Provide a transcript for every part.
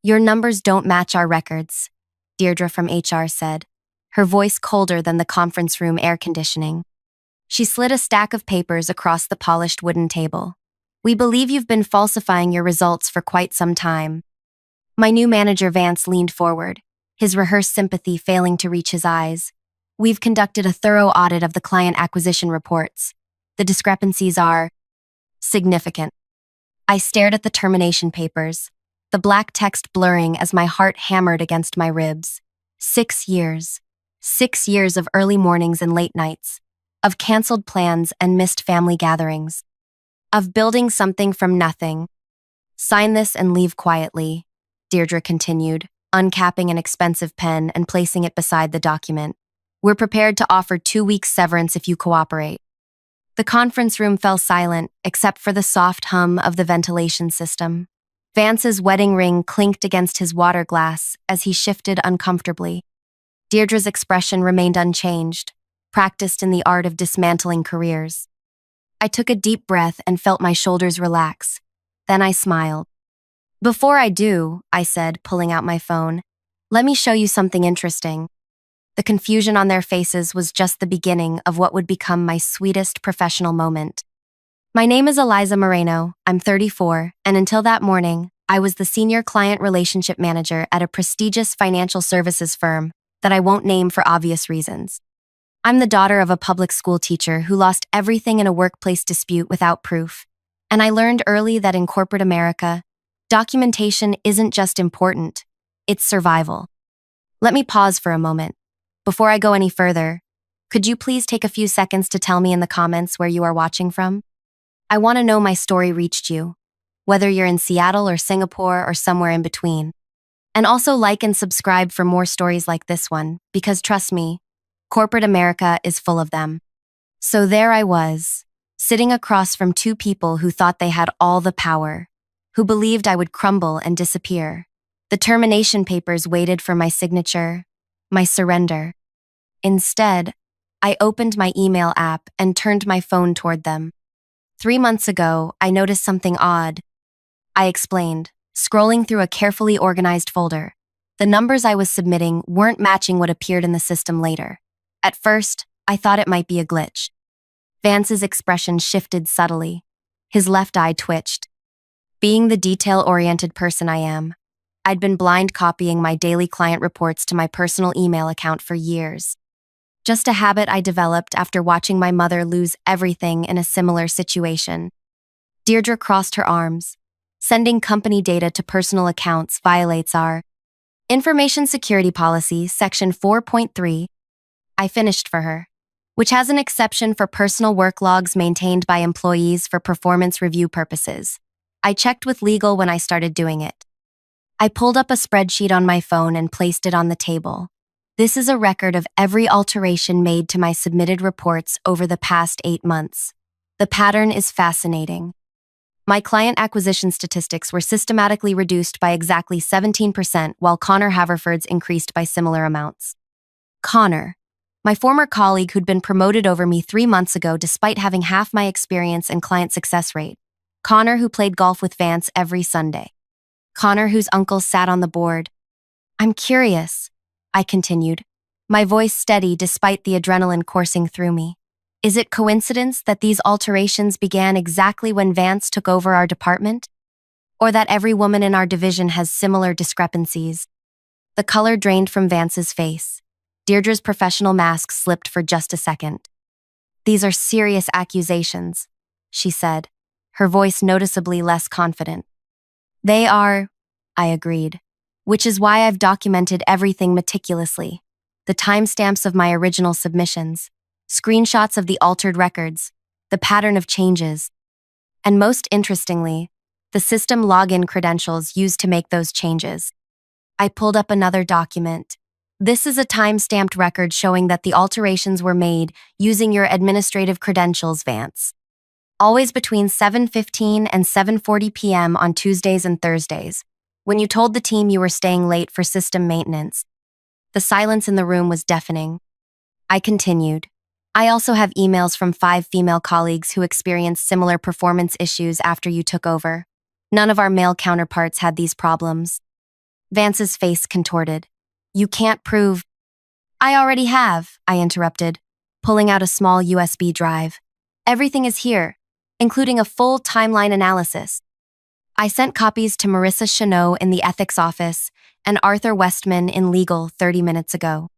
Your numbers don't match our records, Deirdre from HR said, her voice colder than the conference room air conditioning. She slid a stack of papers across the polished wooden table. We believe you've been falsifying your results for quite some time. My new manager Vance leaned forward, his rehearsed sympathy failing to reach his eyes. We've conducted a thorough audit of the client acquisition reports. The discrepancies are significant. I stared at the termination papers, the black text blurring as my heart hammered against my ribs. 6 years. 6 years of early mornings and late nights, of canceled plans and missed family gatherings, of building something from nothing. Sign this and leave quietly, Deirdre continued, uncapping an expensive pen and placing it beside the document. We're prepared to offer 2 weeks severance if you cooperate. The conference room fell silent, except for the soft hum of the ventilation system. Vance's wedding ring clinked against his water glass as he shifted uncomfortably. Deirdre's expression remained unchanged, practiced in the art of dismantling careers. I took a deep breath and felt my shoulders relax. Then I smiled. Before I do, I said, pulling out my phone, let me show you something interesting. The confusion on their faces was just the beginning of what would become my sweetest professional moment. My name is Eliza Moreno, I'm 34, and until that morning, I was the senior client relationship manager at a prestigious financial services firm that I won't name for obvious reasons. I'm the daughter of a public school teacher who lost everything in a workplace dispute without proof, and I learned early that in corporate America, documentation isn't just important, it's survival. Let me pause for a moment. Before I go any further, could you please take a few seconds to tell me in the comments where you are watching from? I want to know my story reached you, whether you're in Seattle or Singapore or somewhere in between. And also like and subscribe for more stories like this one, because trust me, corporate America is full of them. So there I was, sitting across from two people who thought they had all the power, who believed I would crumble and disappear. The termination papers waited for my signature, my surrender. Instead, I opened my email app and turned my phone toward them. 3 months ago, I noticed something odd. I explained, scrolling through a carefully organized folder. The numbers I was submitting weren't matching what appeared in the system later. At first, I thought it might be a glitch. Vance's expression shifted subtly. His left eye twitched. Being the detail-oriented person I am, I'd been blind copying my daily client reports to my personal email account for years. Just a habit I developed after watching my mother lose everything in a similar situation. Deirdre crossed her arms. Sending company data to personal accounts violates our Information Security Policy, Section 4.3. I finished for her, which has an exception for personal work logs maintained by employees for performance review purposes. I checked with legal when I started doing it. I pulled up a spreadsheet on my phone and placed it on the table. This is a record of every alteration made to my submitted reports over the past 8 months. The pattern is fascinating. My client acquisition statistics were systematically reduced by exactly 17%, while Connor Haverford's increased by similar amounts. Connor, my former colleague who'd been promoted over me 3 months ago despite having half my experience and client success rate. Connor, who played golf with Vance every Sunday. Connor, whose uncle sat on the board. I'm curious, I continued, my voice steady despite the adrenaline coursing through me. Is it coincidence that these alterations began exactly when Vance took over our department? Or that every woman in our division has similar discrepancies? The color drained from Vance's face. Deirdre's professional mask slipped for just a second. These are serious accusations, she said, her voice noticeably less confident. They are, I agreed, which is why I've documented everything meticulously. The timestamps of my original submissions, screenshots of the altered records, the pattern of changes, and most interestingly, the system login credentials used to make those changes. I pulled up another document. This is a time-stamped record showing that the alterations were made using your administrative credentials, Vance. Always between 7:15 and 7:40 p.m. on Tuesdays and Thursdays, when you told the team you were staying late for system maintenance. The silence in the room was deafening. I continued. I also have emails from 5 female colleagues who experienced similar performance issues after you took over. None of our male counterparts had these problems. Vance's face contorted. You can't prove. I already have, I interrupted, pulling out a small USB drive. Everything is here, including a full timeline analysis. I sent copies to Marissa Chanot in the ethics office and Arthur Westman in legal 30 minutes ago.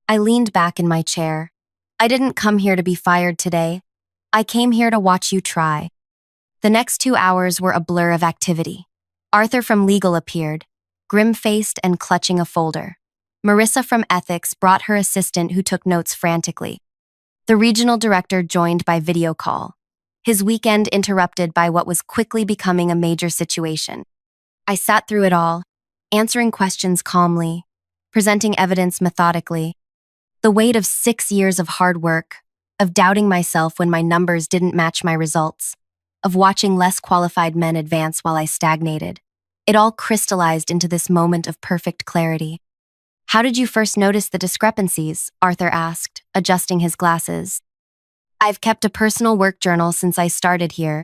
I leaned back in my chair. I didn't come here to be fired today. I came here to watch you try. The next 2 hours were a blur of activity. Arthur from legal appeared, grim-faced and clutching a folder. Marissa from ethics brought her assistant who took notes frantically. The regional director joined by video call, his weekend interrupted by what was quickly becoming a major situation. I sat through it all, answering questions calmly, presenting evidence methodically. The weight of 6 years of hard work, of doubting myself when my numbers didn't match my results, of watching less qualified men advance while I stagnated. It all crystallized into this moment of perfect clarity. How did you first notice the discrepancies? Arthur asked, adjusting his glasses. I've kept a personal work journal since I started here,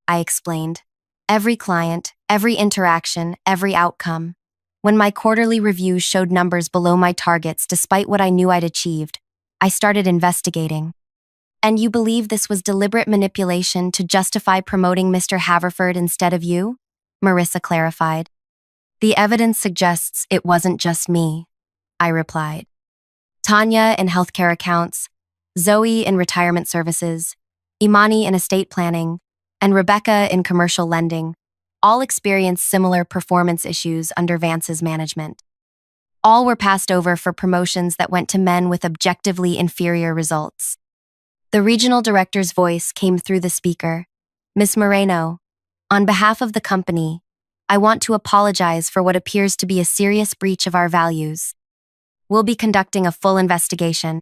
I explained. Every client, every interaction, every outcome. When my quarterly reviews showed numbers below my targets despite what I knew I'd achieved, I started investigating. And you believe this was deliberate manipulation to justify promoting Mr. Haverford instead of you? Marissa clarified. The evidence suggests it wasn't just me, I replied. Tanya in healthcare accounts, Zoe in retirement services, Imani in estate planning, and Rebecca in commercial lending all experienced similar performance issues under Vance's management. All were passed over for promotions that went to men with objectively inferior results. The regional director's voice came through the speaker. Miss Moreno, on behalf of the company, I want to apologize for what appears to be a serious breach of our values. We'll be conducting a full investigation.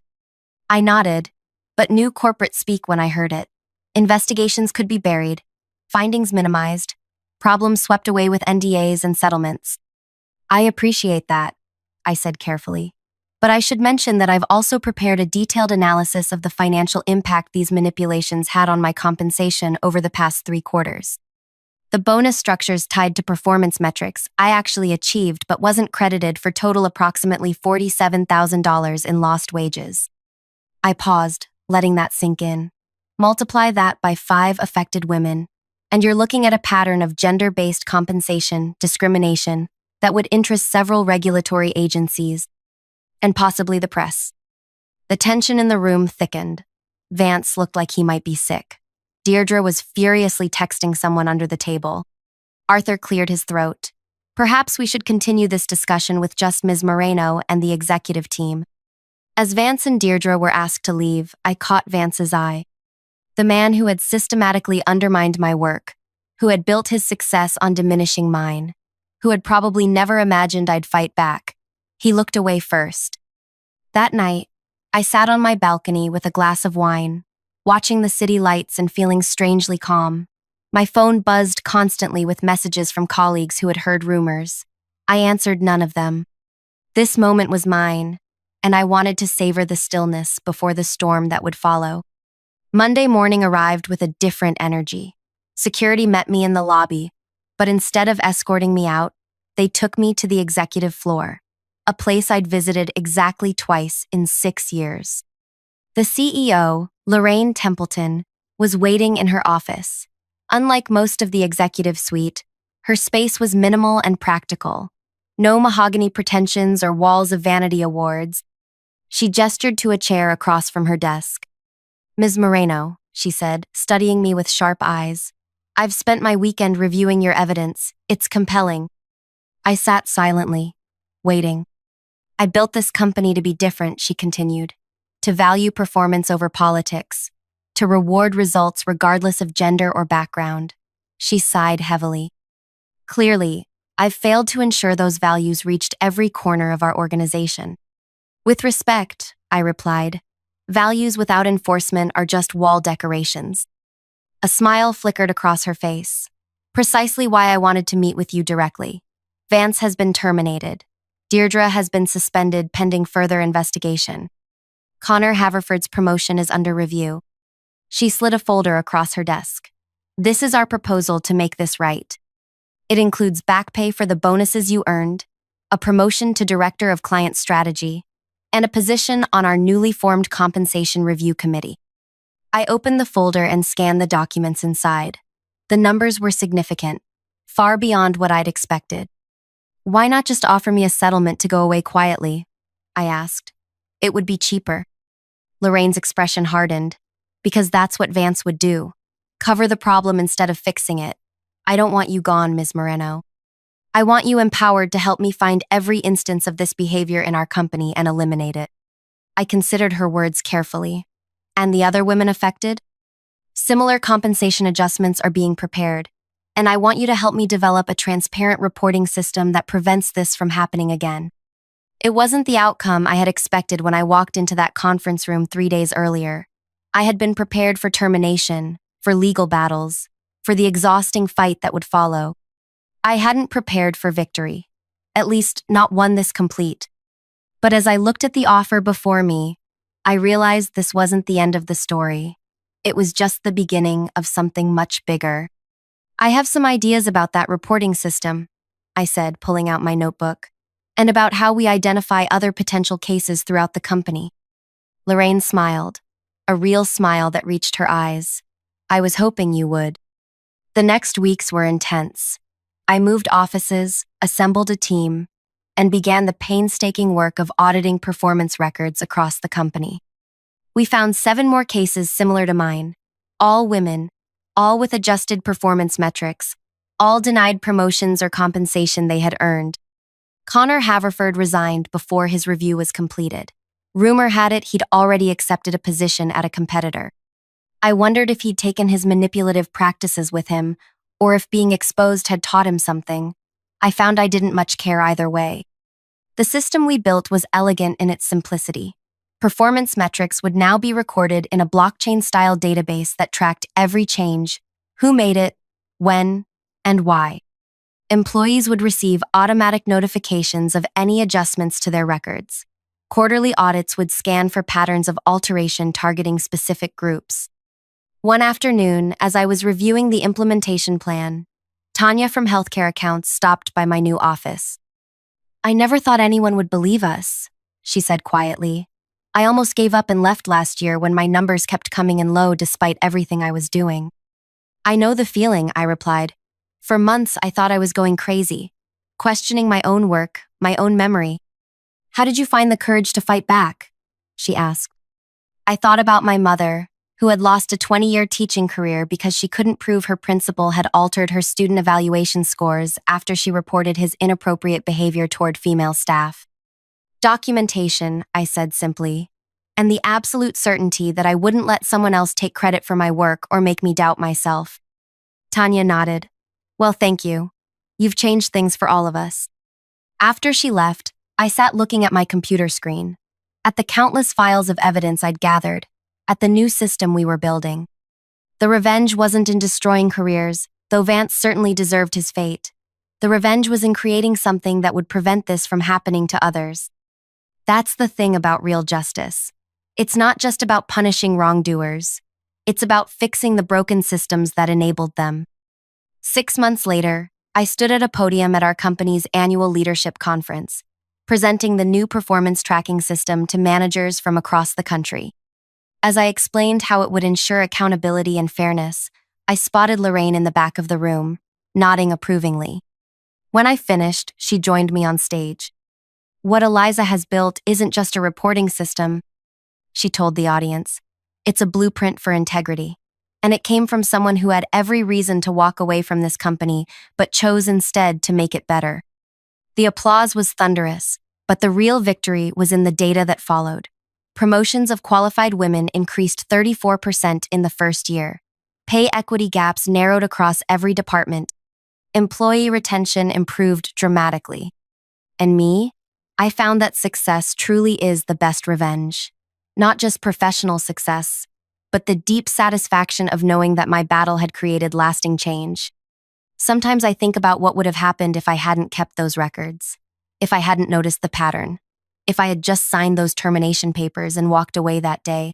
I nodded, but knew corporate speak when I heard it. Investigations could be buried, findings minimized, problems swept away with NDAs and settlements. I appreciate that, I said carefully. But I should mention that I've also prepared a detailed analysis of the financial impact these manipulations had on my compensation over the past 3 quarters. The bonus structures tied to performance metrics I actually achieved but wasn't credited for total approximately $47,000 in lost wages. I paused, letting that sink in. Multiply that by 5 affected women, and you're looking at a pattern of gender-based compensation, discrimination, that would interest several regulatory agencies, and possibly the press. The tension in the room thickened. Vance looked like he might be sick. Deirdre was furiously texting someone under the table. Arthur cleared his throat. Perhaps we should continue this discussion with just Ms. Moreno and the executive team. As Vance and Deirdre were asked to leave, I caught Vance's eye. The man who had systematically undermined my work, who had built his success on diminishing mine, who had probably never imagined I'd fight back. He looked away first. That night, I sat on my balcony with a glass of wine, watching the city lights and feeling strangely calm. My phone buzzed constantly with messages from colleagues who had heard rumors. I answered none of them. This moment was mine, and I wanted to savor the stillness before the storm that would follow. Monday morning arrived with a different energy. Security met me in the lobby, but instead of escorting me out, they took me to the executive floor, a place I'd visited exactly twice in 6 years. The CEO, Lorraine Templeton, was waiting in her office. Unlike most of the executive suite, her space was minimal and practical. No mahogany pretensions or walls of vanity awards. She gestured to a chair across from her desk. Ms. Moreno, she said, studying me with sharp eyes. I've spent my weekend reviewing your evidence. It's compelling. I sat silently, waiting. I built this company to be different, she continued, to value performance over politics, to reward results regardless of gender or background. She sighed heavily. Clearly, I've failed to ensure those values reached every corner of our organization. With respect, I replied, values without enforcement are just wall decorations. A smile flickered across her face. Precisely why I wanted to meet with you directly. Vance has been terminated. Deirdre has been suspended pending further investigation. Connor Haverford's promotion is under review. She slid a folder across her desk. This is our proposal to make this right. It includes back pay for the bonuses you earned, a promotion to Director of Client Strategy, and a position on our newly formed Compensation Review Committee. I opened the folder and scanned the documents inside. The numbers were significant, far beyond what I'd expected. "Why not just offer me a settlement to go away quietly?" I asked. "It would be cheaper." Lorraine's expression hardened. "Because that's what Vance would do. Cover the problem instead of fixing it. I don't want you gone, Ms. Moreno. I want you empowered to help me find every instance of this behavior in our company and eliminate it." I considered her words carefully. "And the other women affected?" "Similar compensation adjustments are being prepared, and I want you to help me develop a transparent reporting system that prevents this from happening again." It wasn't the outcome I had expected when I walked into that conference room 3 days earlier. I had been prepared for termination, for legal battles, for the exhausting fight that would follow. I hadn't prepared for victory, at least not one this complete. But as I looked at the offer before me, I realized this wasn't the end of the story. It was just the beginning of something much bigger. "I have some ideas about that reporting system," I said, pulling out my notebook, "and about how we identify other potential cases throughout the company." Lorraine smiled, a real smile that reached her eyes. "I was hoping you would." The next weeks were intense. I moved offices, assembled a team, and began the painstaking work of auditing performance records across the company. We found 7 more cases similar to mine, all women, all with adjusted performance metrics, all denied promotions or compensation they had earned. Connor Haverford resigned before his review was completed. Rumor had it he'd already accepted a position at a competitor. I wondered if he'd taken his manipulative practices with him, or if being exposed had taught him something. I found I didn't much care either way. The system we built was elegant in its simplicity. Performance metrics would now be recorded in a blockchain-style database that tracked every change, who made it, when, and why. Employees would receive automatic notifications of any adjustments to their records. Quarterly audits would scan for patterns of alteration targeting specific groups. One afternoon, as I was reviewing the implementation plan, Tanya from Healthcare Accounts stopped by my new office. "I never thought anyone would believe us," she said quietly. "I almost gave up and left last year when my numbers kept coming in low despite everything I was doing." "I know the feeling," I replied. "For months I thought I was going crazy, questioning my own work, my own memory." "How did you find the courage to fight back?" she asked. I thought about my mother, who had lost a 20-year teaching career because she couldn't prove her principal had altered her student evaluation scores after she reported his inappropriate behavior toward female staff. "Documentation," I said simply, and the absolute certainty that I wouldn't let someone else take credit for my work or make me doubt myself. Tanya nodded. "Well, thank you. You've changed things for all of us." After she left, I sat looking at my computer screen, at the countless files of evidence I'd gathered, at the new system we were building. The revenge wasn't in destroying careers, though Vance certainly deserved his fate. The revenge was in creating something that would prevent this from happening to others. That's the thing about real justice. It's not just about punishing wrongdoers. It's about fixing the broken systems that enabled them. 6 months later, I stood at a podium at our company's annual leadership conference, presenting the new performance tracking system to managers from across the country. As I explained how it would ensure accountability and fairness, I spotted Lorraine in the back of the room, nodding approvingly. When I finished, she joined me on stage. "What Eliza has built isn't just a reporting system," she told the audience. "It's a blueprint for integrity. And it came from someone who had every reason to walk away from this company, but chose instead to make it better." The applause was thunderous, but the real victory was in the data that followed. Promotions of qualified women increased 34% in the first year. Pay equity gaps narrowed across every department. Employee retention improved dramatically. And me? I found that success truly is the best revenge. Not just professional success, but the deep satisfaction of knowing that my battle had created lasting change. Sometimes I think about what would have happened if I hadn't kept those records, if I hadn't noticed the pattern, if I had just signed those termination papers and walked away that day.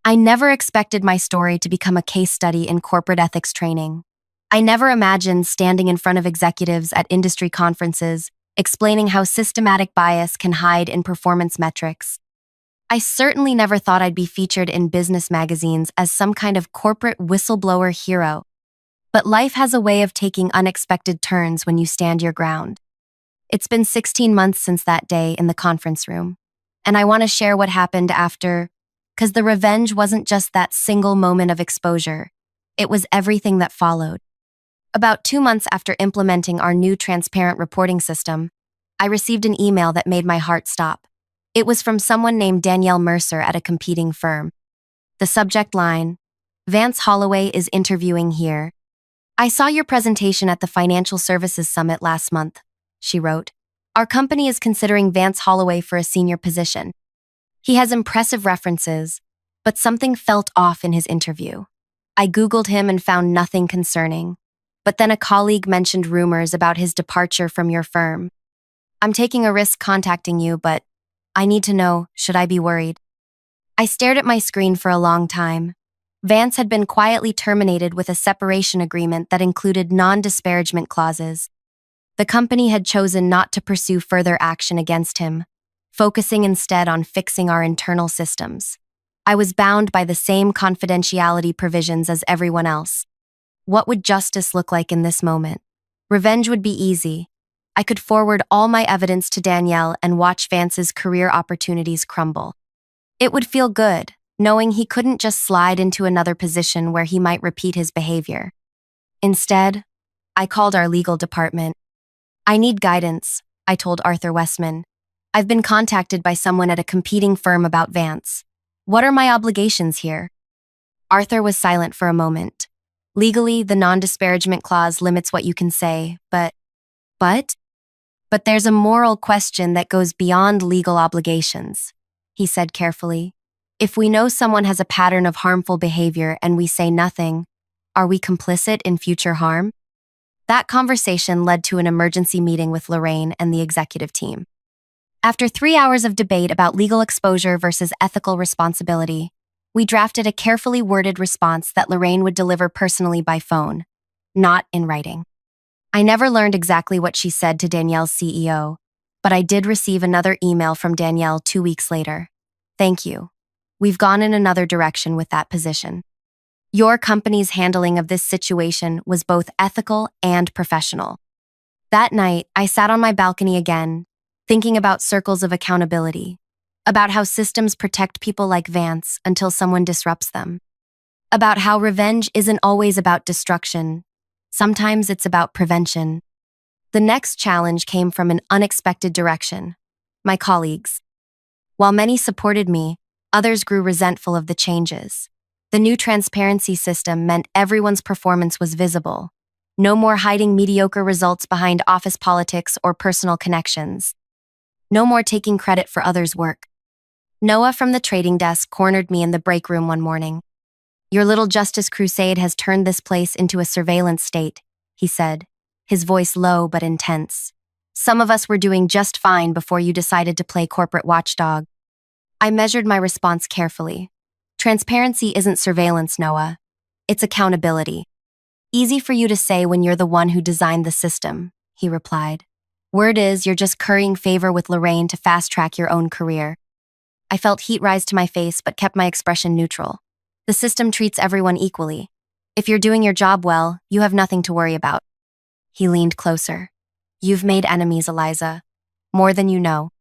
I never expected my story to become a case study in corporate ethics training. I never imagined standing in front of executives at industry conferences, explaining how systematic bias can hide in performance metrics. I certainly never thought I'd be featured in business magazines as some kind of corporate whistleblower hero. But life has a way of taking unexpected turns when you stand your ground. It's been 16 months since that day in the conference room, and I want to share what happened after, because the revenge wasn't just that single moment of exposure, it was everything that followed. About 2 months after implementing our new transparent reporting system, I received an email that made my heart stop. It was from someone named Danielle Mercer at a competing firm. The subject line, "Vance Holloway is interviewing here. I saw your presentation at the Financial Services Summit last month," she wrote. "Our company is considering Vance Holloway for a senior position. He has impressive references, but something felt off in his interview. I Googled him and found nothing concerning. But then a colleague mentioned rumors about his departure from your firm. I'm taking a risk contacting you, but I need to know, should I be worried?" I stared at my screen for a long time. Vance had been quietly terminated with a separation agreement that included non-disparagement clauses. The company had chosen not to pursue further action against him, focusing instead on fixing our internal systems. I was bound by the same confidentiality provisions as everyone else. What would justice look like in this moment? Revenge would be easy. I could forward all my evidence to Danielle and watch Vance's career opportunities crumble. It would feel good, knowing he couldn't just slide into another position where he might repeat his behavior. Instead, I called our legal department. "I need guidance," I told Arthur Westman. "I've been contacted by someone at a competing firm about Vance. What are my obligations here?" Arthur was silent for a moment. "Legally, the non-disparagement clause limits what you can say, but there's a moral question that goes beyond legal obligations," he said carefully. "If we know someone has a pattern of harmful behavior and we say nothing, are we complicit in future harm?" That conversation led to an emergency meeting with Lorraine and the executive team. After 3 hours of debate about legal exposure versus ethical responsibility, we drafted a carefully worded response that Lorraine would deliver personally by phone, not in writing. I never learned exactly what she said to Danielle's CEO, but I did receive another email from Danielle 2 weeks later. "Thank you. We've gone in another direction with that position. Your company's handling of this situation was both ethical and professional." That night, I sat on my balcony again, thinking about circles of accountability, about how systems protect people like Vance until someone disrupts them, about how revenge isn't always about destruction. Sometimes it's about prevention. The next challenge came from an unexpected direction: my colleagues. While many supported me, others grew resentful of the changes. The new transparency system meant everyone's performance was visible. No more hiding mediocre results behind office politics or personal connections. No more taking credit for others' work. Noah from the trading desk cornered me in the break room one morning. "Your little justice crusade has turned this place into a surveillance state," he said, his voice low but intense. "Some of us were doing just fine before you decided to play corporate watchdog." I measured my response carefully. Transparency isn't surveillance, Noah. It's accountability. "Easy for you to say when you're the one who designed the system," he replied. "Word is you're just currying favor with Lorraine to fast-track your own career." I felt heat rise to my face but kept my expression neutral. The system treats everyone equally. If you're doing your job well, you have nothing to worry about. He leaned closer. "You've made enemies, Eliza. More than you know."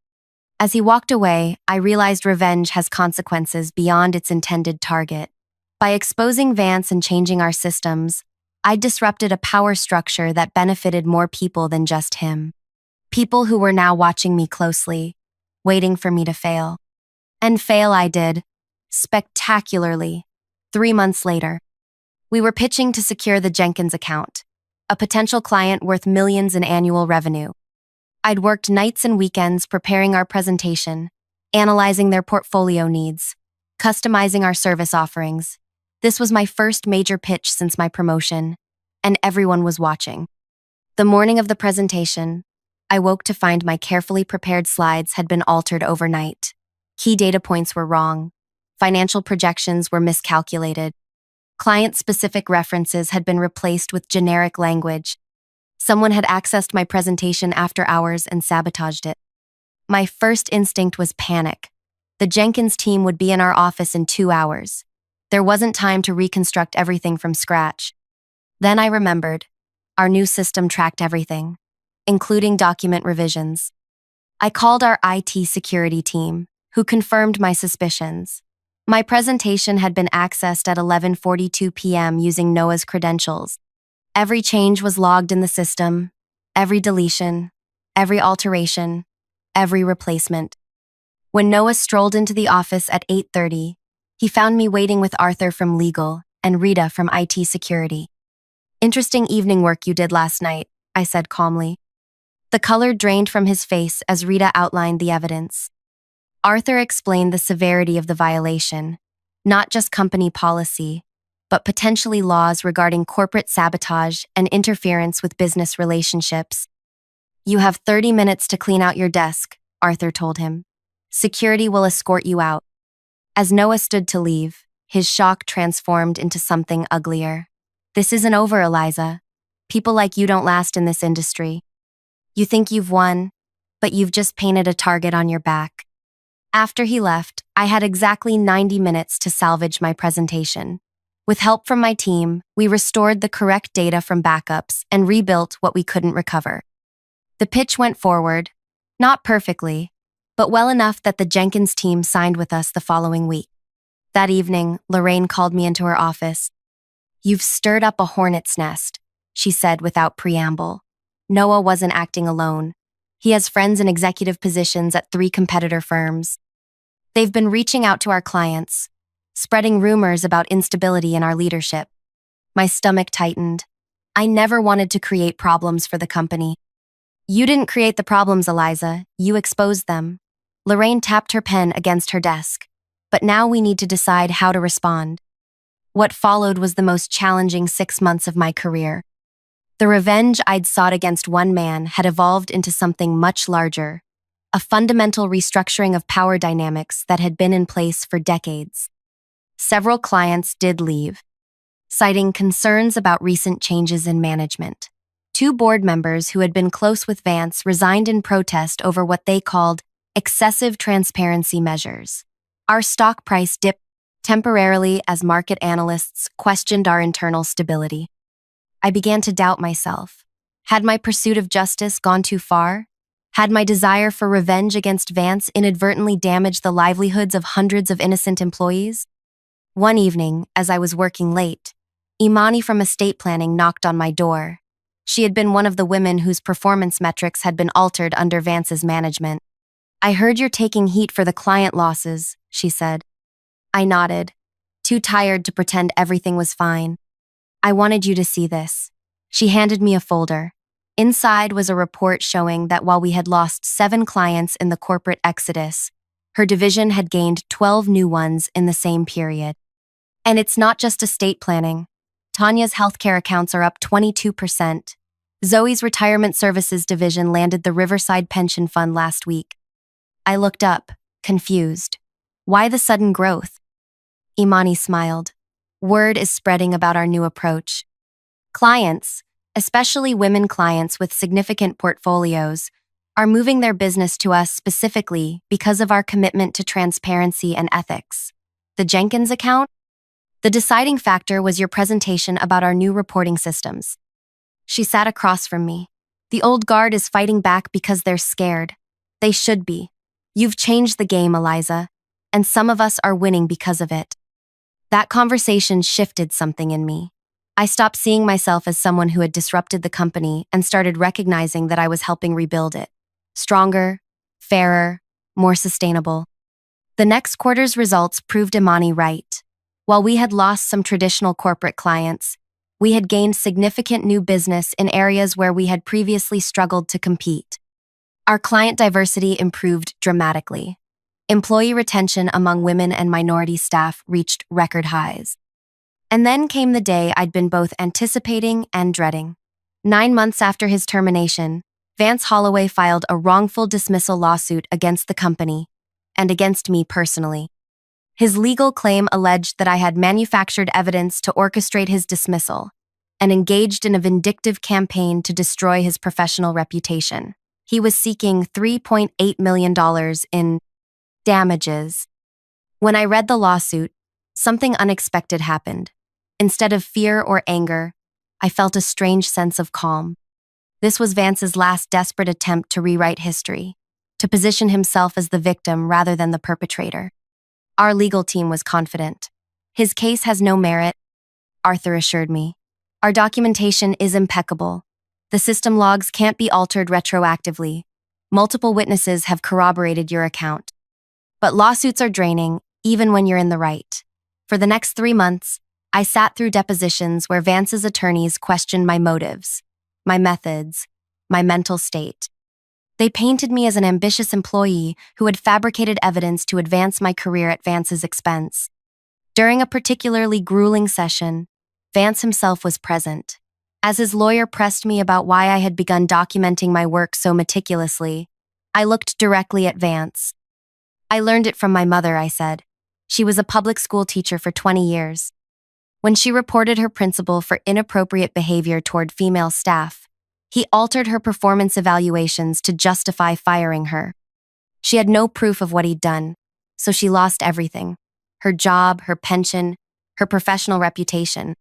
As he walked away, I realized revenge has consequences beyond its intended target. By exposing Vance and changing our systems, I disrupted a power structure that benefited more people than just him. People who were now watching me closely, waiting for me to fail. And fail I did, spectacularly. 3 months later, we were pitching to secure the Jenkins account, a potential client worth millions in annual revenue. I'd worked nights and weekends preparing our presentation, analyzing their portfolio needs, customizing our service offerings. This was my first major pitch since my promotion, and everyone was watching. The morning of the presentation, I woke to find my carefully prepared slides had been altered overnight. Key data points were wrong. Financial projections were miscalculated. Client-specific references had been replaced with generic language. Someone had accessed my presentation after hours and sabotaged it. My first instinct was panic. The Jenkins team would be in our office in 2 hours. There wasn't time to reconstruct everything from scratch. Then I remembered. Our new system tracked everything, including document revisions. I called our IT security team, who confirmed my suspicions. My presentation had been accessed at 11:42 p.m. using Noah's credentials. Every change was logged in the system, every deletion, every alteration, every replacement. When Noah strolled into the office at 8:30, he found me waiting with Arthur from legal and Rita from IT security. "Interesting evening work you did last night," I said calmly. The color drained from his face as Rita outlined the evidence. Arthur explained the severity of the violation, not just company policy, but potentially laws regarding corporate sabotage and interference with business relationships. "You have 30 minutes to clean out your desk," Arthur told him. "Security will escort you out." As Noah stood to leave, his shock transformed into something uglier. "This isn't over, Eliza. People like you don't last in this industry. You think you've won, but you've just painted a target on your back." After he left, I had exactly 90 minutes to salvage my presentation. With help from my team, we restored the correct data from backups and rebuilt what we couldn't recover. The pitch went forward, not perfectly, but well enough that the Jenkins team signed with us the following week. That evening, Lorraine called me into her office. "You've stirred up a hornet's nest," she said without preamble. "Noah wasn't acting alone. He has friends in executive positions at 3 competitor firms. They've been reaching out to our clients, spreading rumors about instability in our leadership." My stomach tightened. I never wanted to create problems for the company. "You didn't create the problems, Eliza. You exposed them." Lorraine tapped her pen against her desk. "But now we need to decide how to respond." What followed was the most challenging 6 months of my career. The revenge I'd sought against one man had evolved into something much larger, a fundamental restructuring of power dynamics that had been in place for decades. Several clients did leave, citing concerns about recent changes in management. 2 board members who had been close with Vance resigned in protest over what they called excessive transparency measures. Our stock price dipped temporarily as market analysts questioned our internal stability. I began to doubt myself. Had my pursuit of justice gone too far? Had my desire for revenge against Vance inadvertently damaged the livelihoods of hundreds of innocent employees? One evening, as I was working late, Imani from estate planning knocked on my door. She had been one of the women whose performance metrics had been altered under Vance's management. "I heard you're taking heat for the client losses," she said. I nodded, too tired to pretend everything was fine. "I wanted you to see this." She handed me a folder. Inside was a report showing that while we had lost 7 clients in the corporate exodus, her division had gained 12 new ones in the same period. And it's not just estate planning. Tanya's healthcare accounts are up 22%. Zoe's retirement services division landed the Riverside Pension Fund last week. I looked up, confused. Why the sudden growth? Imani smiled. "Word is spreading about our new approach. Clients, especially women clients with significant portfolios, are moving their business to us specifically because of our commitment to transparency and ethics. The Jenkins account? The deciding factor was your presentation about our new reporting systems." She sat across from me. "The old guard is fighting back because they're scared. They should be. You've changed the game, Eliza, and some of us are winning because of it." That conversation shifted something in me. I stopped seeing myself as someone who had disrupted the company and started recognizing that I was helping rebuild it. Stronger, fairer, more sustainable. The next quarter's results proved Imani right. While we had lost some traditional corporate clients, we had gained significant new business in areas where we had previously struggled to compete. Our client diversity improved dramatically. Employee retention among women and minority staff reached record highs. And then came the day I'd been both anticipating and dreading. 9 months after his termination, Vance Holloway filed a wrongful dismissal lawsuit against the company and against me personally. His legal claim alleged that I had manufactured evidence to orchestrate his dismissal, and engaged in a vindictive campaign to destroy his professional reputation. He was seeking $3.8 million in damages. When I read the lawsuit, something unexpected happened. Instead of fear or anger, I felt a strange sense of calm. This was Vance's last desperate attempt to rewrite history, to position himself as the victim rather than the perpetrator. Our legal team was confident. His case has no merit, Arthur assured me. Our documentation is impeccable. The system logs can't be altered retroactively. Multiple witnesses have corroborated your account. But lawsuits are draining, even when you're in the right. For the next 3 months, I sat through depositions where Vance's attorneys questioned my motives, my methods, my mental state. They painted me as an ambitious employee who had fabricated evidence to advance my career at Vance's expense. During a particularly grueling session, Vance himself was present. As his lawyer pressed me about why I had begun documenting my work so meticulously, I looked directly at Vance. I learned it from my mother, I said. She was a public school teacher for 20 years. When she reported her principal for inappropriate behavior toward female staff, he altered her performance evaluations to justify firing her. She had no proof of what he'd done, so she lost everything: her job, her pension, her professional reputation.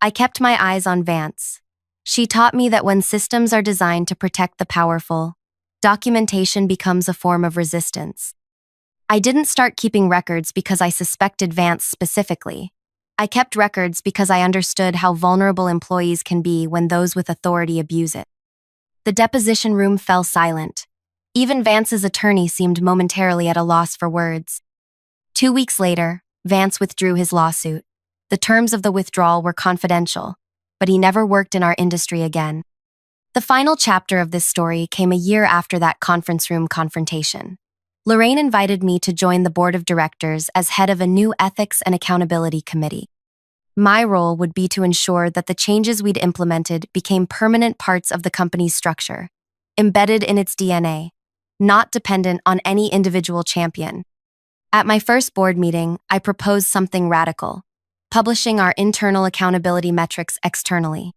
I kept my eyes on Vance. She taught me that when systems are designed to protect the powerful, documentation becomes a form of resistance. I didn't start keeping records because I suspected Vance specifically. I kept records because I understood how vulnerable employees can be when those with authority abuse it. The deposition room fell silent. Even Vance's attorney seemed momentarily at a loss for words. 2 weeks later, Vance withdrew his lawsuit. The terms of the withdrawal were confidential, but he never worked in our industry again. The final chapter of this story came a year after that conference room confrontation. Lorraine invited me to join the board of directors as head of a new ethics and accountability committee. My role would be to ensure that the changes we'd implemented became permanent parts of the company's structure, embedded in its DNA, not dependent on any individual champion. At my first board meeting, I proposed something radical: publishing our internal accountability metrics externally,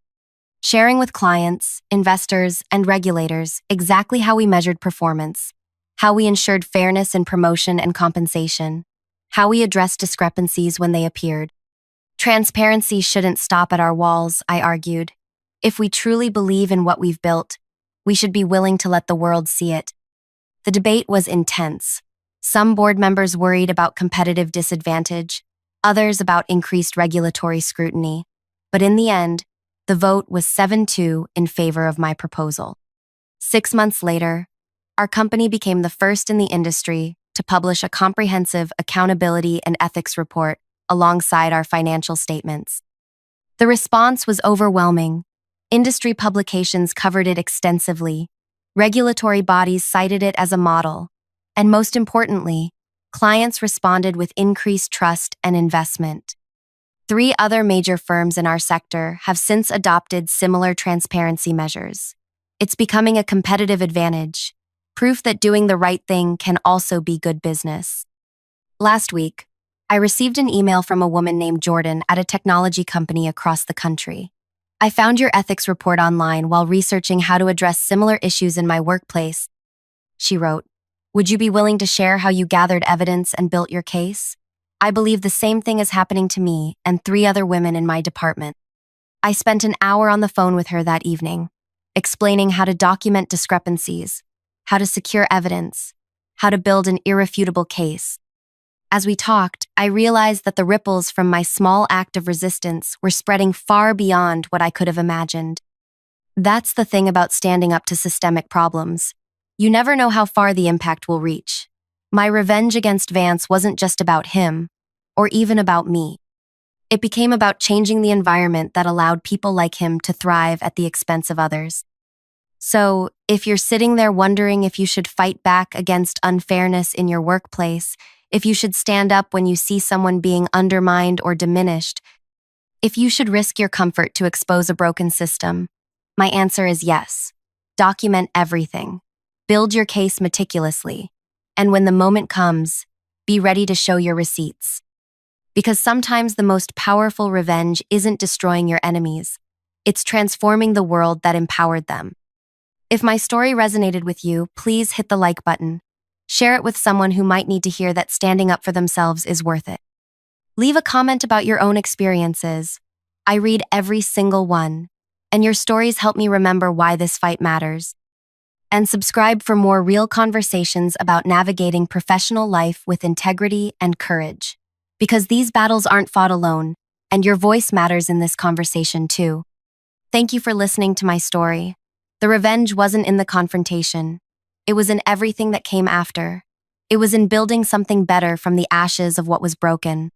sharing with clients, investors, and regulators exactly how we measured performance, how we ensured fairness in promotion and compensation, how we addressed discrepancies when they appeared. Transparency shouldn't stop at our walls, I argued. If we truly believe in what we've built, we should be willing to let the world see it. The debate was intense. Some board members worried about competitive disadvantage, others about increased regulatory scrutiny. But in the end, the vote was 7-2 in favor of my proposal. 6 months later, our company became the first in the industry to publish a comprehensive accountability and ethics report alongside our financial statements. The response was overwhelming. Industry publications covered it extensively. Regulatory bodies cited it as a model. And most importantly, clients responded with increased trust and investment. 3 other major firms in our sector have since adopted similar transparency measures. It's becoming a competitive advantage, proof that doing the right thing can also be good business. Last week, I received an email from a woman named Jordan at a technology company across the country. I found your ethics report online while researching how to address similar issues in my workplace. She wrote, "Would you be willing to share how you gathered evidence and built your case? I believe the same thing is happening to me and 3 other women in my department." I spent an hour on the phone with her that evening, explaining how to document discrepancies, how to secure evidence, how to build an irrefutable case. As we talked, I realized that the ripples from my small act of resistance were spreading far beyond what I could have imagined. That's the thing about standing up to systemic problems. You never know how far the impact will reach. My revenge against Vance wasn't just about him, or even about me. It became about changing the environment that allowed people like him to thrive at the expense of others. So, if you're sitting there wondering if you should fight back against unfairness in your workplace, if you should stand up when you see someone being undermined or diminished, if you should risk your comfort to expose a broken system, my answer is yes. Document everything. Build your case meticulously. And when the moment comes, be ready to show your receipts. Because sometimes the most powerful revenge isn't destroying your enemies. It's transforming the world that empowered them. If my story resonated with you, please hit the like button. Share it with someone who might need to hear that standing up for themselves is worth it. Leave a comment about your own experiences. I read every single one, and your stories help me remember why this fight matters. And subscribe for more real conversations about navigating professional life with integrity and courage. Because these battles aren't fought alone, and your voice matters in this conversation too. Thank you for listening to my story. The revenge wasn't in the confrontation. It was in everything that came after. It was in building something better from the ashes of what was broken.